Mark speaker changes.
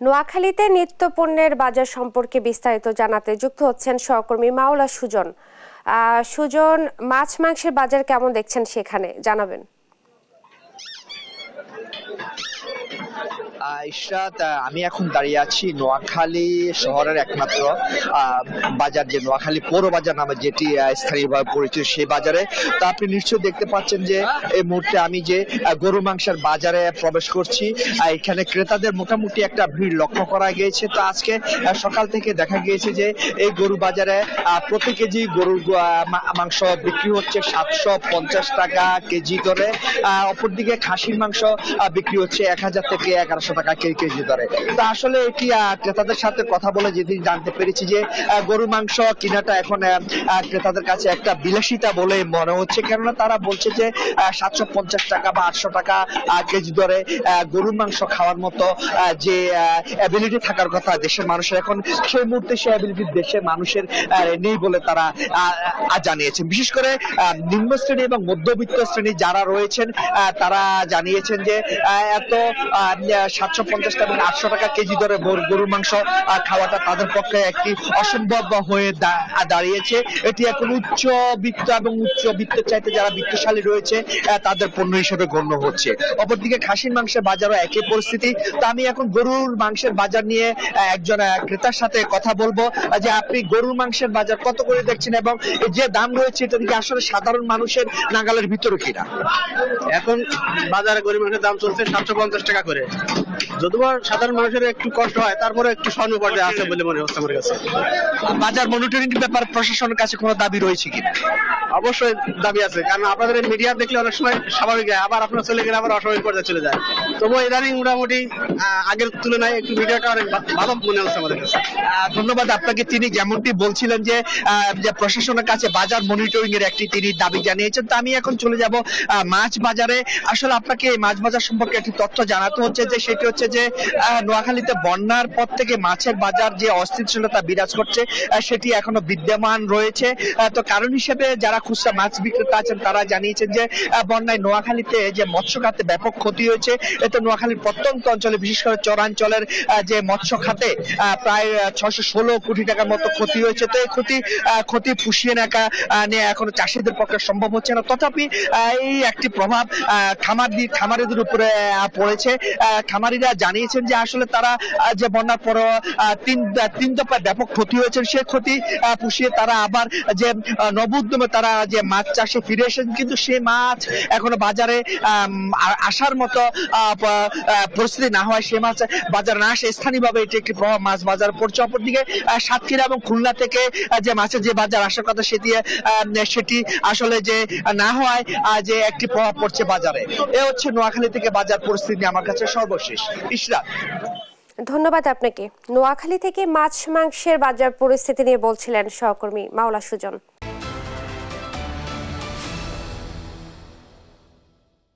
Speaker 1: নোয়াখালীতে নিত্য পণ্যের বাজার সম্পর্কে বিস্তারিত জানাতে যুক্ত হচ্ছেন সহকর্মী মাওলা সুজন। সুজন, মাছ মাংসের বাজার কেমন দেখছেন সেখানে জানাবেন।
Speaker 2: ইশরাত, আমি এখন দাঁড়িয়ে আছি নোয়াখালী শহরের একমাত্র বাজার, যে নোয়াখালী পৌর বাজার নামে যেটি স্থানীয়ভাবে পরিচিত, সেই বাজারে। তা আপনি নিশ্চয়ই দেখতে পাচ্ছেন যে এই মুহূর্তে আমি যে গরু মাংসের বাজারে প্রবেশ করছি। এখানে ক্রেতাদের মোটামুটি একটা ভিড় লক্ষ্য করা গিয়েছে। তো আজকে সকাল থেকে দেখা গিয়েছে যে এই গরু বাজারে প্রতি কেজি গরুর মাংস বিক্রি হচ্ছে 750 টাকা কেজি করে। অপরদিকে খাসির মাংস বিক্রি হচ্ছে 1000 থেকে 1100 টাকা কেজি দরে। তা আসলে এটি ক্রেতাদের সাথে কথা বলে যেদিন জানতে পেরেছি যে গরু মাংস কেনাটা এখন ক্রেতাদের কাছে একটা বিলাসিতা বলে মনে হচ্ছে, কেননা তারা বলছে যে 750 টাকা বা 800 টাকা কেজি দরে গরুর মাংস খাওয়ার মতো যে অ্যাবিলিটি থাকার কথা দেশের মানুষের, এখন সেই মুহূর্তে সেই অ্যাবিলিটি দেশের মানুষের নেই বলে তারা জানিয়েছেন। বিশেষ করে নিম্ন শ্রেণী এবং মধ্যবিত্ত শ্রেণী যারা রয়েছেন তারা জানিয়েছেন যে এত 750 টাকা এবং 800 টাকা কেজি দরে গরুর মাংস খাওয়াটা তাদের পক্ষে একটি অসম্ভব হয়ে দাঁড়িয়েছে। এটি এখন উচ্চবিত্ত এবং উচ্চবিত্তের চাইতে যারা বিত্তশালী রয়েছে তাদের পণ্য হিসেবে গণ্য হচ্ছে। অপরদিকে খাসির মাংসের বাজারও একই পরিস্থিতি। তো আমি এখন গরুর মাংসের বাজার নিয়ে একজন ক্রেতার সাথে কথা বলবো যে আপনি গরুর মাংসের বাজার কত করে দেখছেন এবং যে দাম রয়েছে এটা কি আসলে সাধারণ মানুষের নাগালের ভিতরে কিনা?
Speaker 3: এখন বাজারে গরুর মাংসের দাম চলছে 750 টাকা করে। যদিও সাধারণ মানুষের একটু কষ্ট হয়, তারপরে একটু স্বর্ণ পর্যায়ে আছে বলে মনে হচ্ছে আমার কাছে।
Speaker 2: বাজার মনিটরিং ব্যাপারে প্রশাসনের কাছে কোনো দাবি রয়েছে কিনা?
Speaker 3: অবশ্যই দাবি আছে, কারণ আপনাদের মিডিয়া দেখলে অনেক সময় স্বাভাবিক হয়, আবার আপনার চলে গেলে আবার অস্বাভাবিক পর্যায়ে চলে যায়। তবুও ইদানিং মোটামুটি আগের তুলনায় একটু মিডিয়াটা অনেক ভালো মনে হচ্ছে আমাদের কাছে।
Speaker 2: ধন্যবাদ আপনাকে। তিনি যেমনটি বলছিলেন যে প্রশাসনের কাছে বাজার মনিটরিং এর একটি তিনি দাবি জানিয়েছেন। তো আমি এখন চলে যাব মাছ বাজারে। আসলে আপনাকে এই মাছ বাজার সম্পর্কে একটি তথ্য জানাতে হচ্ছে যে সেটি হচ্ছে যে নোয়াখালীতে বন্যার পর থেকে মাছের বাজার যে অস্থিতিশীলতা বিরাজ করছে সেটি এখনো বিদ্যমান রয়েছে। তো কারণ হিসেবে যারা খুচরা মাছ বিক্রেতা আছেন তারা জানিয়েছেন যে বন্যায় নোয়াখালীতে যে মৎস্য খাতে ব্যাপক ক্ষতি হয়েছে। এতে নোয়াখালীর প্রত্যন্ত অঞ্চলে বিশেষ করে চরাঞ্চলের যে মৎস্য খাতে প্রায় 616 কোটি টাকার মতো ক্ষতি হয়েছে। তো এই ক্ষতি পুষিয়ে নেওয়া এখনো চাষিদের পক্ষে সম্ভব হচ্ছে না। তথাপি এই একটি প্রভাব খামারিদের উপরে পড়েছে। খামারিরা জানিয়েছেন যে আসলে তারা যে বন্যার পর তিন দফায় ব্যাপক ক্ষতি হয়েছে, সে ক্ষতি পুষিয়ে তারা আবার যে নবোদ্যমে তারা যে মাছ চাষে ফিরে এসেছেন, কিন্তু সেই মাছ এখনো বাজারে আসার মতো পরিস্থিতি না হয়, সে মাছ বাজার না আসে, স্থানীয়ভাবে এটি একটি প্রভাব মাছ বাজার পড়ছে। অপরদিকে সাতক্ষীরা এবং খুলনা থেকে যে মাছের যে বাজার আসার কথা সেটি আসলে যে না হয় যে একটি প্রভাব পড়ছে বাজারে। এ হচ্ছে নোয়াখালী থেকে বাজার পরিস্থিতি আমার কাছে সর্বশেষ। ইশরাত,
Speaker 1: ধন্যবাদ আপনাকে। নোয়াখালী থেকে মাছ মাংসের বাজার পরিস্থিতি নিয়ে বলছিলেন সহকর্মী মাওলা সুজন।